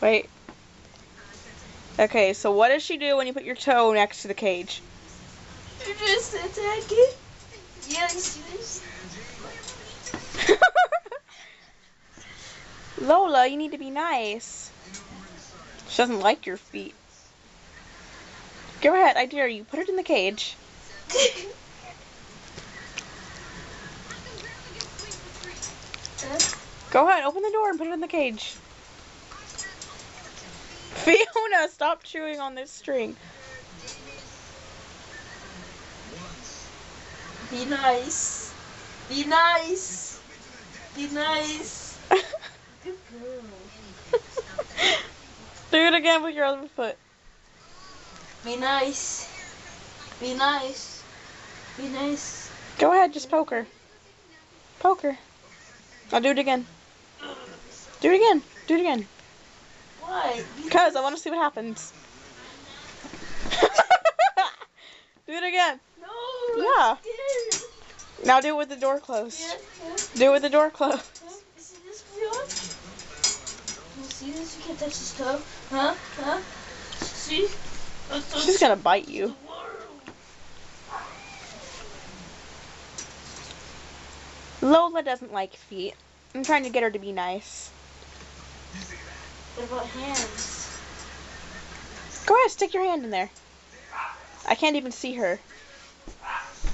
Wait. Okay, so what does she do when you put your toe next to the cage? You just attack it. Yeah, you see this? Lola, you need to be nice. She doesn't like your feet. Go ahead, I dare you. Put it in the cage. Go ahead, open the door and put it in the cage. Fiona, stop chewing on this string. Be nice. Be nice. Be nice. Good girl. Do it again with your other foot. Be nice. Be nice. Be nice. Go ahead, just poke her. Poke her. I'll do it again. Do it again. Do it again. Why? Because I want to see what happens. Do it again. No. Yeah. I'm scared. Now do it with the door closed. Yeah, yeah. Do it with the door closed. Huh? You see this, Fiona? You see this? You can't touch this toe. Huh? Huh? See? She's gonna bite you. Lola doesn't like feet. I'm trying to get her to be nice. What about hands? Go ahead, stick your hand in there. I can't even see her.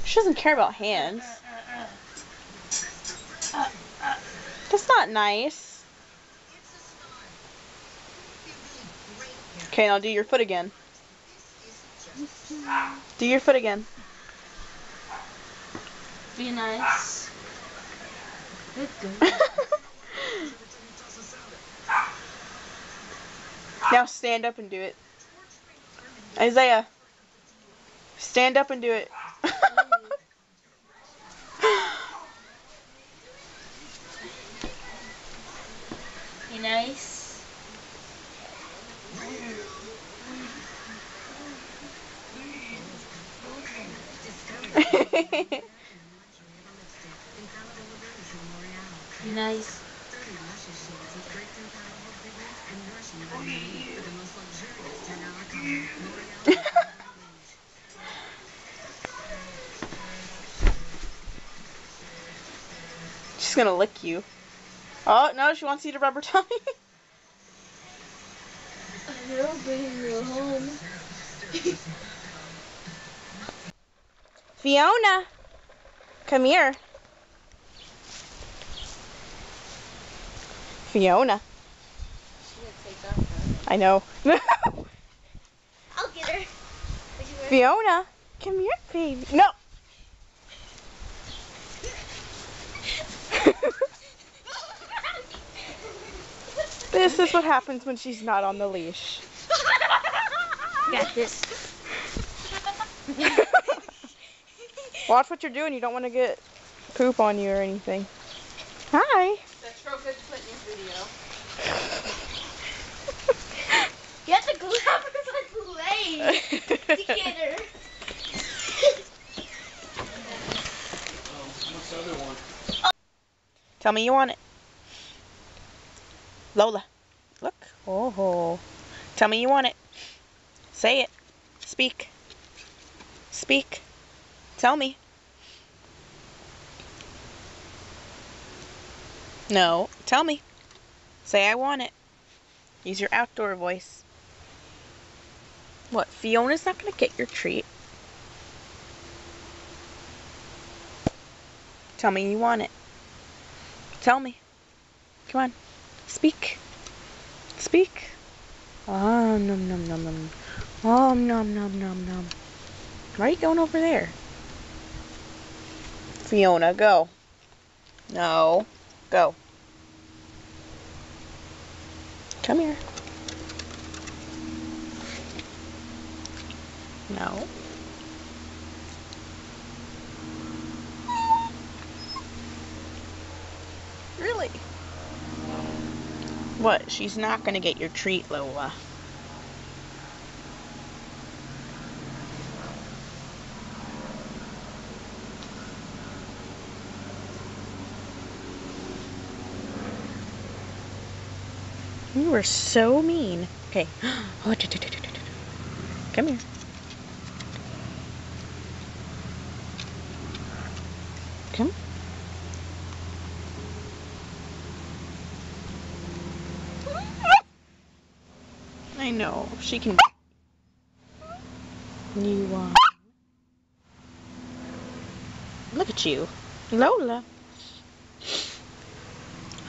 She doesn't care about hands. That's not nice. Okay, now do your foot again. Do your foot again. Be nice. Good girl. Now stand up and do it. Isaiah, stand up and do it. Be nice. Be nice. She's gonna lick you. Oh, no, she wants you to rub her tummy. I know, bring her home. Fiona, come here. Fiona. I know. I'll get her. Fiona, come here, baby. No. This is what happens when she's not on the leash. Got this. Watch what you're doing. You don't want to get poop on you or anything. Hi. That's real good to put in your video. You have to grab her by the leg to get her. What's the other one? Tell me you want it. Lola, look. Oh. Tell me you want it. Say it. Speak. Speak. Tell me. No. Tell me. Say I want it. Use your outdoor voice. What? Fiona's not going to get your treat. Tell me you want it. Tell me. Come on. Speak. Speak. Oh, nom nom nom nom. Oh, nom nom nom nom. Why are you going over there? Fiona, go. No. Go. Come here. No. Really? What? She's not gonna get your treat, Lola. You were so mean. Okay. Come here. Come. I know. She can. You, look at you. Lola.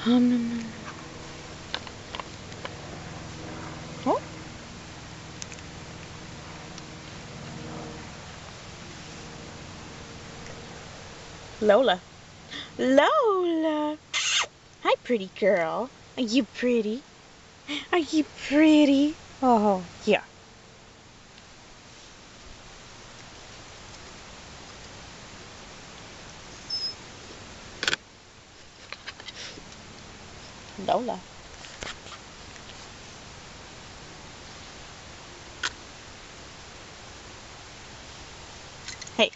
No. Oh. Lola. Lola. Hi, pretty girl. Are you pretty? Are you pretty? Oh, yeah. Lola. Hey.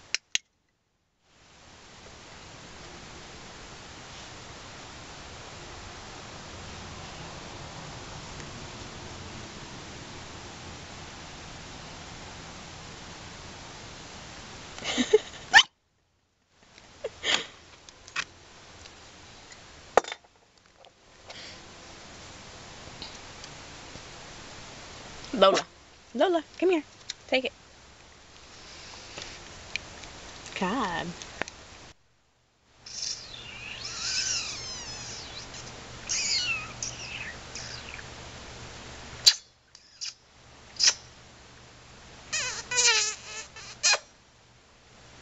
Lola. Lola, come here. Take it. God.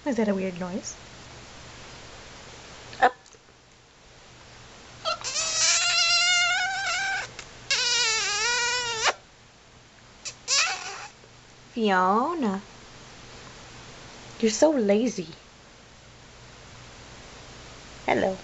Is that a weird noise? Up. Fiona. You're so lazy. Hello.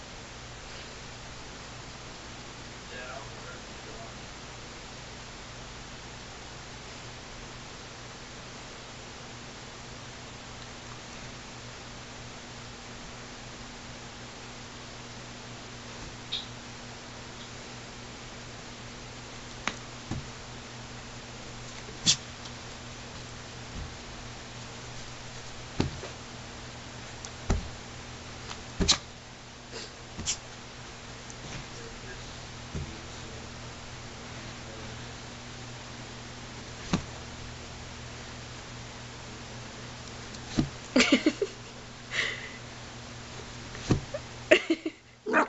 No.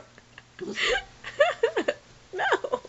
No.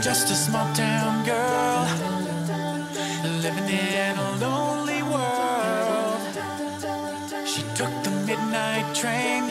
Just a small town girl living in a lonely world. She took the midnight train